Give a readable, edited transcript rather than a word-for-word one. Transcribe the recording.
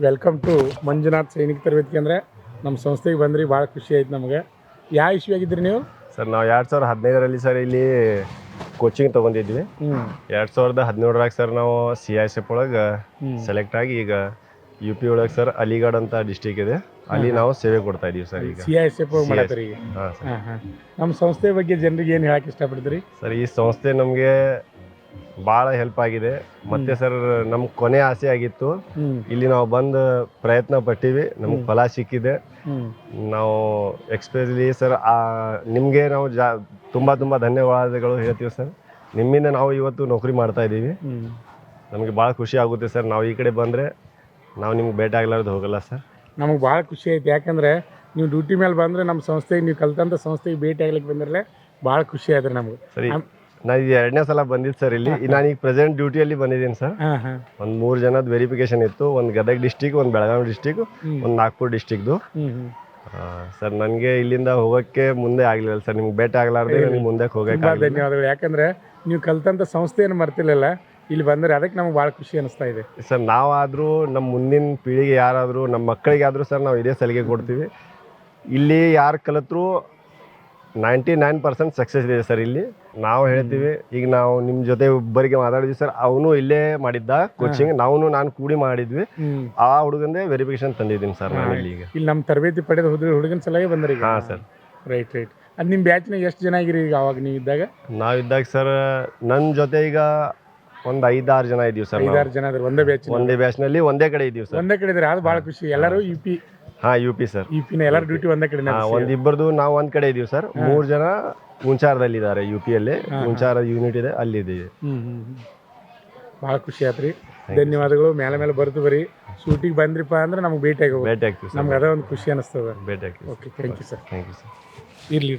Welcome to Manjunath ಸೈನಿಕ ತರಬೇತಿ ಕೇಂದ್ರ. ನಮ್ಮ ಸಂಸ್ಥೆಗೆ ಬಂದ್ರಿ, ಭಾಳ ಖುಷಿ ಆಯ್ತು ನಮಗೆ. ಯಾವ ಇಶ್ಯೂ ಆಗಿದ್ರಿ ನೀವು? ಸರ್ ನಾವು 2015ರಲ್ಲಿ ಸರ್ ಇಲ್ಲಿ ಕೋಚಿಂಗ್ ತೊಗೊಂಡಿದ್ವಿ. 2017ರಾಗ ಸರ್ ನಾವು CISF ಒಳಗೆ ಸೆಲೆಕ್ಟ್ ಆಗಿ ಈಗ UP ಒಳಗೆ ಸರ್ ಅಲಿಗಢ ಅಂತ ಡಿಸ್ಟಿಕ್ ಇದೆ, ಅಲ್ಲಿ ನಾವು ಸೇವೆ ಕೊಡ್ತಾ ಇದೀವಿ ಸರ್. ಈಗ CISF ಮಾಡತ್ತೀರಿ ಈಗ? ನಮ್ಮ ಸಂಸ್ಥೆ ಬಗ್ಗೆ ಜನರಿಗೆ ಏನು ಹೇಳಕ್ಕೆ ಇಷ್ಟಪಡ್ತೀರಿ ಸರ್? ಈ ಸಂಸ್ಥೆ ನಮಗೆ ಭಾಳ ಹೆಲ್ಪ್ ಆಗಿದೆ. ಮತ್ತೆ ಸರ್ ನಮ್ಮ ಕೊನೆ ಆಸೆ ಆಗಿತ್ತು, ಇಲ್ಲಿ ನಾವು ಬಂದು ಪ್ರಯತ್ನ ಪಟ್ಟಿವಿ, ನಮ್ಗೆ ಫಲ ಸಿಕ್ಕಿದೆ. ನಾವು ಎಕ್ಸ್ಪೆಷಲಿ ಸರ್ ನಿಮಗೆ ನಾವು ತುಂಬ ಧನ್ಯವಾದಗಳು ಹೇಳ್ತೀವಿ ಸರ್. ನಿಮ್ಮಿಂದ ನಾವು ಇವತ್ತು ನೌಕರಿ ಮಾಡ್ತಾ ಇದ್ದೀವಿ. ನಮಗೆ ಭಾಳ ಖುಷಿ ಆಗುತ್ತೆ ಸರ್. ನಾವು ಈ ಕಡೆ ಬಂದರೆ ನಾವು ನಿಮ್ಗೆ ಭೇಟಿ ಆಗ್ಲಾರ್ದು ಹೋಗಲ್ಲ ಸರ್. ನಮಗೆ ಭಾಳ ಖುಷಿ ಆಯ್ತು, ಯಾಕಂದರೆ ನೀವು ಡ್ಯೂಟಿ ಮೇಲೆ ಬಂದರೆ ನಮ್ಮ ಸಂಸ್ಥೆಗೆ, ನೀವು ಕಲ್ತಂಥ ಸಂಸ್ಥೆಗೆ ಭೇಟಿ ಆಗ್ಲಿಕ್ಕೆ ಬಂದಿರಲೇ ಭಾಳ ಖುಷಿ ಆಯ್ತು ನಮಗೆ. ಸರಿ, ನಾನು ಇದು 2ನೇ ಸಲ ಬಂದಿದ್ದು ಸರ್ ಇಲ್ಲಿ. ನಾನೀಗ ಪ್ರೆಸೆಂಟ್ ಡ್ಯೂಟಿಯಲ್ಲಿ ಬಂದಿದ್ದೀನಿ ಸರ್. ಒಂದು 3 ಜನದ ವೆರಿಫಿಕೇಶನ್ ಇತ್ತು, ಒಂದು ಗದಗ ಡಿಸ್ಟಿಕ್, ಒಂದು ಬೆಳಗಾವಿ ಡಿಸ್ಟಿಕ್, ಒಂದು ನಾಗ್ಪುರ ಡಿಸ್ಟಿಕ್ದು. ಸರ್ ನನಗೆ ಇಲ್ಲಿಂದ ಹೋಗೋಕ್ಕೆ ಮುಂದೆ ಆಗಲಿಲ್ಲ ಸರ್. ನಿಮ್ಗೆ ಭೇಟಿ ಆಗ್ಲಾರ್ದೆ ನನಗೆ ಮುಂದೆ ಹೋಗೋಕ್ಕೆ ಧನ್ಯವಾದಗಳು. ಯಾಕಂದರೆ ನೀವು ಕಲ್ತಂಥ ಸಂಸ್ಥೆಯನ್ನು ಮರ್ತಿರ್ಲಿಲ್ಲ, ಇಲ್ಲಿ ಬಂದರೆ ಅದಕ್ಕೆ ನಮ್ಗೆ ಭಾಳ ಖುಷಿ ಅನಿಸ್ತಾ ಇದೆ ಸರ್. ನಾವಾದರೂ ನಮ್ಮ ಮುಂದಿನ ಪೀಳಿಗೆ ಯಾರಾದರೂ, ನಮ್ಮ ಮಕ್ಕಳಿಗಾದರೂ ಸರ್ ನಾವು ಇದೇ ಸಲಿಗೆ ಕೊಡ್ತೀವಿ. ಇಲ್ಲಿ ಯಾರು ಕಲಿತರೂ 99% ಸಕ್ಸಸ್ ಇದೆ ಸರ್. ಇಲ್ಲಿ ನಾವು ಹೇಳ್ತೀವಿ, ಈಗ ನಾವು ನಿಮ್ಮ ಜೊತೆ ಒಬ್ಬರಿಗೆ ಮಾತಾಡಿದ್ವಿ ಸರ್, ಅವನು ಇಲ್ಲೇ ಮಾಡಿದ್ದ ಕೋಚಿಂಗ್, ನಾನು ಕೂಡಿ ಮಾಡಿದ್ವಿ. ಆ ಹುಡುಗಂದೇ ವೆರಿಫಿಕೇಶನ್ ತಂದಿದ್ದೀನಿ ಸರ್ ನಾನು ಇಲ್ಲಿ. ಈಗ ಇಲ್ಲಿ ನಮ್ಮ ತರಬೇತಿ ಪಡೆದ ಹುಡುಗನ ಸಲಹೆ ಬಂದ್ರಿ? ಹಾಂ ಸರ್. ರೈಟ್. ಅದು ನಿಮ್ಮ ಬ್ಯಾಚ್ನಾಗ ಎಷ್ಟು ಜನ ಆಗಿರಿ ಈಗ? ಅವಾಗ ನೀವು ಇದ್ದಾಗ? ನಾವಿದ್ದಾಗ ಸರ್ ನನ್ನ ಜೊತೆ ಈಗ ಒಂದು 5-6 ಜನ ಇದ್ದೀವಿ ಸರ್. 5-6 ಜನ ಇದ್ರು ಒಂದೇ ಬ್ಯಾಚ್ನಲ್ಲಿ ಒಂದೇ ಕಡೆ ಇದ್ದೀವಿ ಸರ್. ಒಂದೇ ಕಡೆ ಇದ್ರೆ ಅದು ಭಾಳ ಖುಷಿ. ಎಲ್ಲರೂ UP? ಹಾಂ, UP ಸರ್. UPನ ಎಲ್ಲರೂ ಡ್ಯೂಟಿ ಒಂದೇ ಕಡೆ? ಒಂದಿಬ್ಬರದು ನಾವು ಒಂದು ಕಡೆ ಇದ್ದೀವಿ ಸರ್. 3 ಜನ ಹುಂಚಾರದಲ್ಲಿದ್ದಾರೆ, UPಯಲ್ಲಿ ಹುಂಚಾರ ಯೂನಿಟ್ ಇದೆ, ಅಲ್ಲಿದ್ದೀವಿ. ಭಾಳ ಖುಷಿ ಆಯ್ತು ರೀ. ಧನ್ಯವಾದಗಳು. ಮೇಲೆ ಬರ್ತು ಬರ್ರಿ. ಶೂಟಿಗೆ ಬಂದ್ರಿಪ್ಪ ಅಂದ್ರೆ ನಮ್ಗೆ ಭೇಟಿ ಆಗ್ತೀವಿ. ಸರ್. ನಮ್ಗೆ ಅದೇ ಒಂದು ಖುಷಿ ಅನಿಸ್ತದೆ. ಭೇಟಿ ಆಗ್ತೀವಿ. Okay, thank you sir. Thank you sir. ಇರಲಿ.